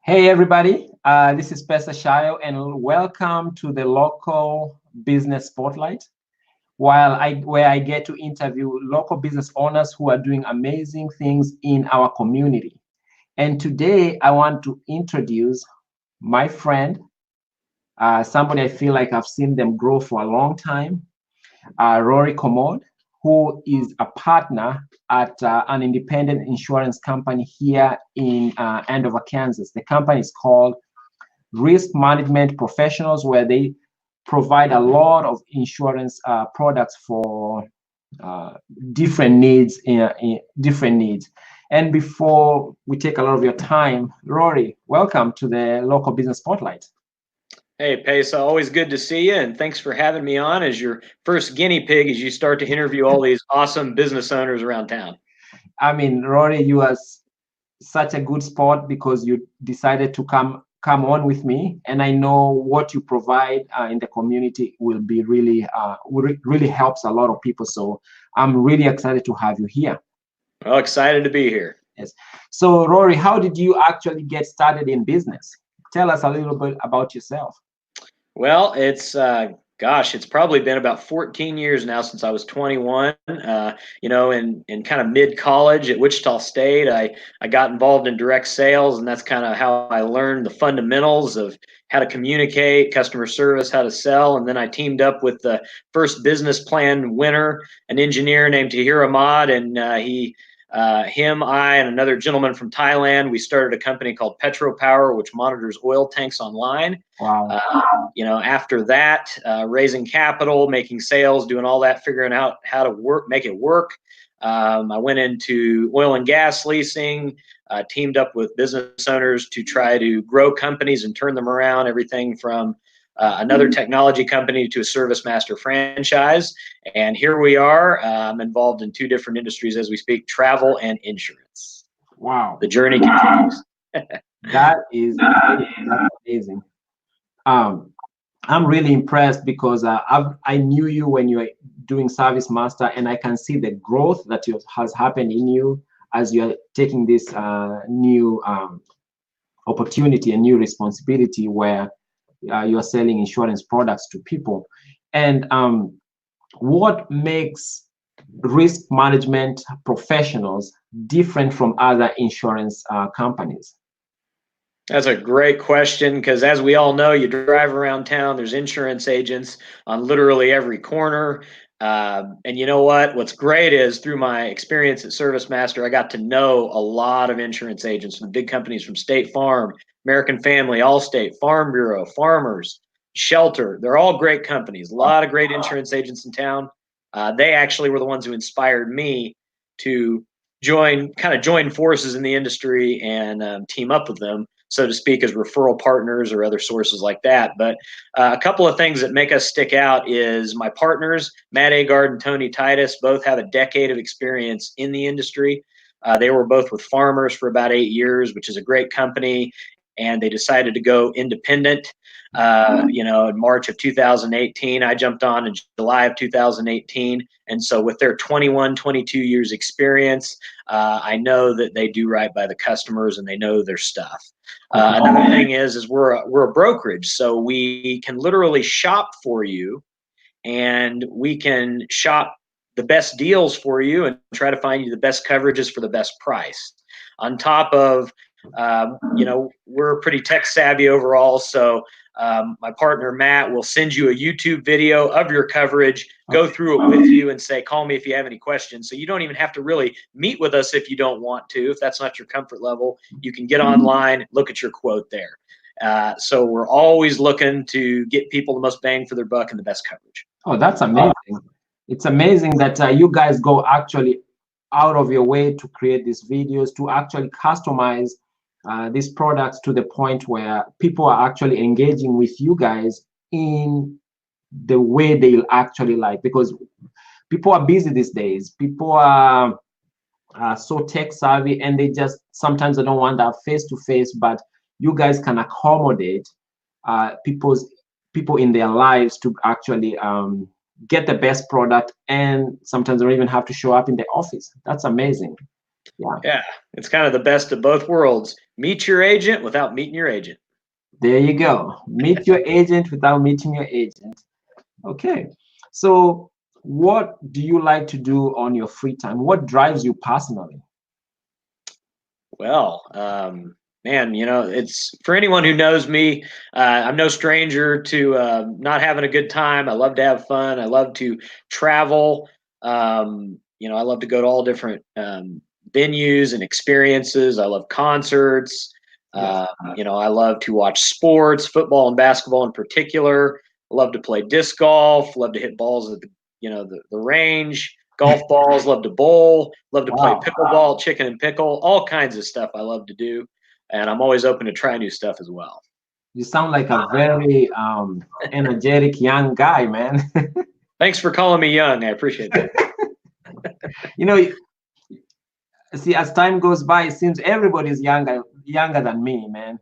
Hey everybody, this is Pesa Shayo and welcome to the local business spotlight. Where I get to interview local business owners who are doing amazing things in our community. And today I want to introduce my friend, somebody I feel like I've seen them grow for a long time, Rory Curmode, who is a partner at an independent insurance company here in Andover, Kansas. The company is called Risk Management Professionals, where they provide a lot of insurance products for different needs. Different needs. And before we take a lot of your time, Rory, welcome to the local business spotlight. Hey, Pesa, always good to see you, and thanks for having me on as your first guinea pig as you start to interview all these awesome business owners around town. I mean, Rory, you are such a good sport because you decided to come on with me, and I know what you provide in the community will be really helps a lot of people. So I'm really excited to have you here. Well, excited to be here. Yes. So Rory, how did you actually get started in business? Tell us a little bit about yourself. Well, it's probably been about 14 years now since I was 21. In kind of mid college at Wichita State, I got involved in direct sales, and that's kind of how I learned the fundamentals of how to communicate, customer service, how to sell. And then I teamed up with the first business plan winner, an engineer named Tahir Ahmad, and I, and another gentleman from Thailand, we started a company called Petro Power, which monitors oil tanks online. Wow. After that, raising capital, making sales, doing all that, figuring out how to make it work. I went into oil and gas leasing, teamed up with business owners to try to grow companies and turn them around, everything from another technology company to a service master franchise. And here we are. I'm involved in two different industries as we speak, travel and insurance. Wow. The journey continues. That's amazing. I'm really impressed because I knew you when you were doing Service Master, and I can see the growth that has happened in you as you are taking this new opportunity and new responsibility where you are selling insurance products to people. And what makes risk management professionals different from other insurance companies? That's a great question, because as we all know, you drive around town, there's insurance agents on literally every corner. And you know what? What's great is through my experience at Service Master, I got to know a lot of insurance agents from big companies from State Farm, American Family, Allstate, Farm Bureau, Farmers, Shelter. They're all great companies. A lot of great insurance agents in town. They actually were the ones who inspired me to join forces in the industry and team up with them, so to speak, as referral partners or other sources like that. But a couple of things that make us stick out is my partners, Matt Agard and Tony Titus, both have a decade of experience in the industry. They were both with Farmers for about 8 years, which is a great company, and they decided to go independent. In March of 2018, I jumped on in July of 2018. And so with their 21, 22 years experience, I know that they do right by the customers and they know their stuff. Another thing is we're a brokerage, so we can literally shop for you, and we can shop the best deals for you and try to find you the best coverages for the best price. On top of, we're pretty tech savvy overall, so my partner Matt will send you a YouTube video of your coverage, go through it with you, and say, call me if you have any questions. So you don't even have to really meet with us if you don't want to. If that's not your comfort level, you can get online, look at your quote there. So we're always looking to get people the most bang for their buck and the best coverage. Oh, that's amazing. It's amazing that you guys go actually out of your way to create these videos, to actually customize these products to the point where people are actually engaging with you guys in the way they'll actually like, because people are busy these days. People are so tech savvy, and they just sometimes they don't want that face-to-face, but you guys can accommodate people in their lives to actually get the best product, and sometimes they don't even have to show up in the office. That's amazing. Yeah, it's kind of the best of both worlds. Meet your agent without meeting your agent. There you go. Meet your agent without meeting your agent. Okay. So, what do you like to do on your free time? What drives you personally? Well, man, it's for anyone who knows me. I'm no stranger to not having a good time. I love to have fun. I love to travel. I love to go to all different venues and experiences. I love concerts. Yes. I love to watch sports, football and basketball in particular. I love to play disc golf. Love to hit balls at the range. Golf balls. Love to bowl. Love to play Wow. pickleball, chicken and pickle. All kinds of stuff I love to do, and I'm always open to try new stuff as well. You sound like a very energetic young guy, man. Thanks for calling me young. I appreciate that. You know, see, as time goes by, it seems everybody's younger than me, man.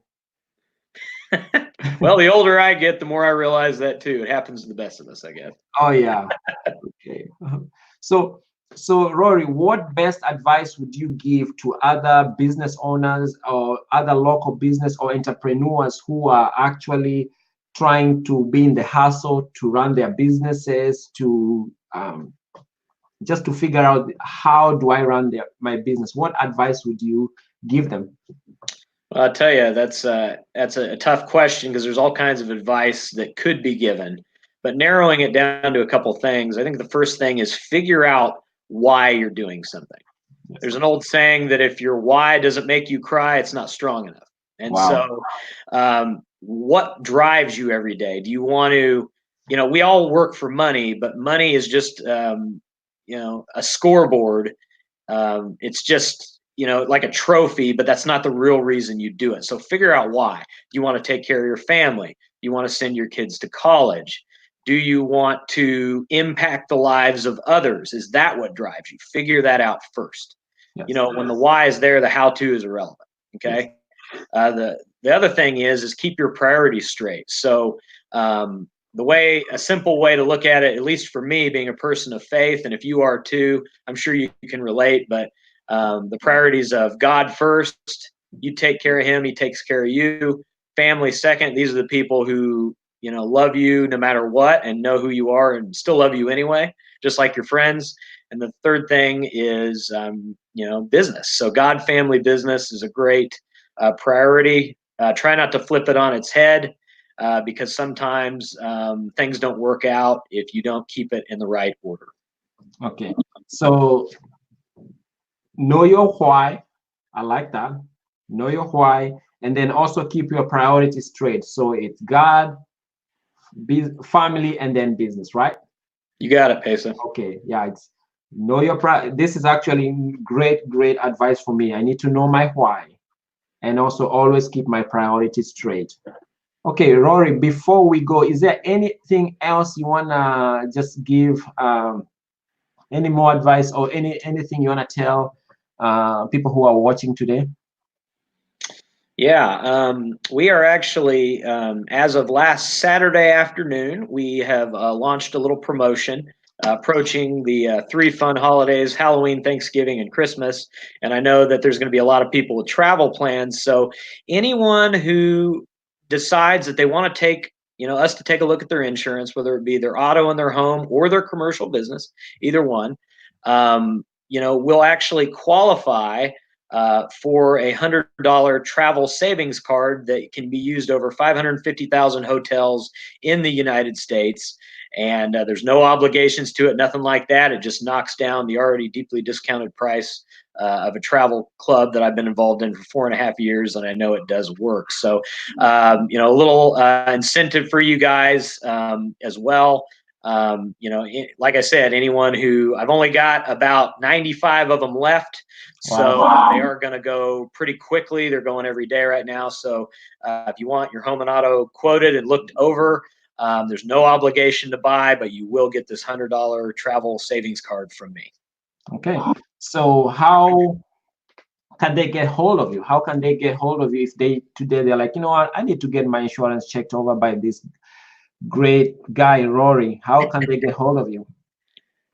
Well, the older I get, the more I realize that too. It happens to the best of us, I guess. Oh yeah. Okay. So, so Rory, what best advice would you give to other business owners or other local business or entrepreneurs who are actually trying to be in the hustle to run their businesses to just to figure out how do I run my business? What advice would you give them? Well, I'll tell you, that's a tough question because there's all kinds of advice that could be given. But narrowing it down to a couple things, I think the first thing is figure out why you're doing something. Yes. There's an old saying that if your why doesn't make you cry, it's not strong enough. And Wow. so, what drives you every day? Do you want to, we all work for money, but money is just, a scoreboard. It's just, like a trophy, but that's not the real reason you do it. So figure out why. You want to take care of your family. You want to send your kids to college. Do you want to impact the lives of others? Is that what drives you? Figure that out first. Yes. When the why is there, the how to is irrelevant. Okay. The other thing is keep your priorities straight. So a simple way to look at it, at least for me, being a person of faith, and if you are too, I'm sure you can relate. But the priorities of God first, you take care of Him, He takes care of you. Family second. These are the people who love you no matter what and know who you are and still love you anyway, just like your friends. And the third thing is business. So God, family, business is a great priority. Try not to flip it on its head because sometimes things don't work out if you don't keep it in the right order. Okay. So know your why. I like that. Know your why, and then also keep your priorities straight. So it's God, family, and then business, right? You got it, Pesa. Okay. Yeah. It's know your This is actually great advice for me. I need to know my why, and also always keep my priorities straight. Okay, Rory. Before we go, is there anything else you wanna just give? Any more advice or anything you wanna tell people who are watching today? Yeah, we are actually, as of last Saturday afternoon, we have launched a little promotion approaching the three fun holidays, Halloween, Thanksgiving, and Christmas. And I know that there's going to be a lot of people with travel plans. So anyone who decides that they want to take, us to take a look at their insurance, whether it be their auto in their home or their commercial business, either one, will actually qualify for a $100 travel savings card that can be used over 550,000 hotels in the United States. And there's no obligations to it, nothing like that. It just knocks down the already deeply discounted price of a travel club that I've been involved in for 4.5 years, and I know it does work. So, a little incentive for you guys as well. Like I said, anyone who I've only got about 95 of them left. So Wow. they are going to go pretty quickly. They're going every day right now. So if you want your home and auto quoted and looked over, there's no obligation to buy, but you will get this $100 travel savings card from me. Okay. So how can they get hold of you? How can they get hold of you if they're like, you know what, I need to get my insurance checked over by this great guy, Rory? How can they get hold of you?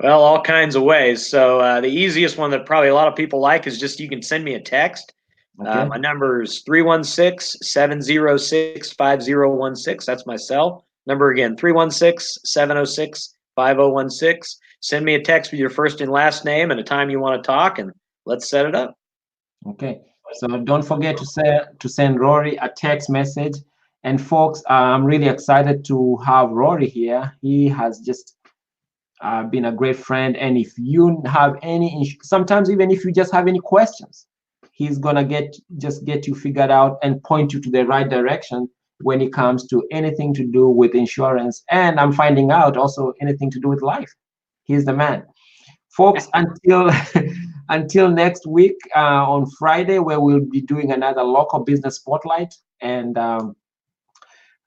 Well, all kinds of ways. So the easiest one that probably a lot of people like is just you can send me a text. Okay. My number is 316-706-5016. That's my cell. Number again, 316-706-5016. Send me a text with your first and last name and a time you want to talk, and let's set it up. Okay. So don't forget to send Rory a text message. And folks, I'm really excited to have Rory here. He has just been a great friend. And if you have any, sometimes even if you just have any questions, he's gonna get you figured out and point you to the right direction when it comes to anything to do with insurance. And I'm finding out also anything to do with life. He's the man. Folks, until until next week on Friday, where we'll be doing another local business spotlight. And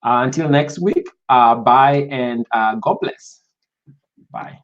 until next week, bye and God bless. Bye.